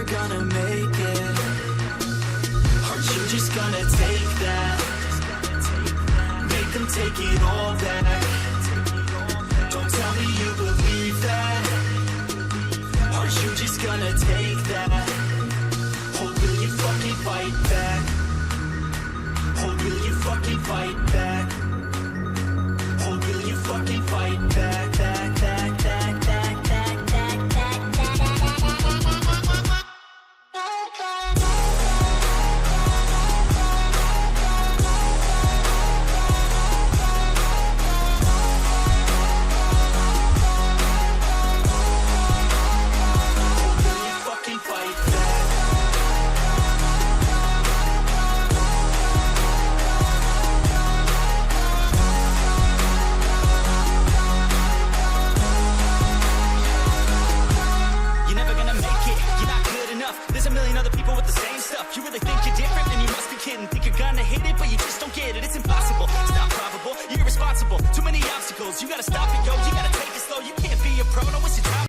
gonna make it? Are you just gonna take that? Make them take it all back. Don't tell me you believe that. Are you just gonna take that? Or will you fucking fight back? Or will you fucking fight back? Or will you fucking fight back, back, back, back, back, back, back, back, back, There's a million other people with the same stuff. You really think you're different? Then you must be kidding. Think you're gonna hit it, but you just don't get it. It's impossible, it's not probable, you're irresponsible. Too many obstacles, you gotta stop it, yo. You gotta take it slow, you can't be a pro. No, it's your time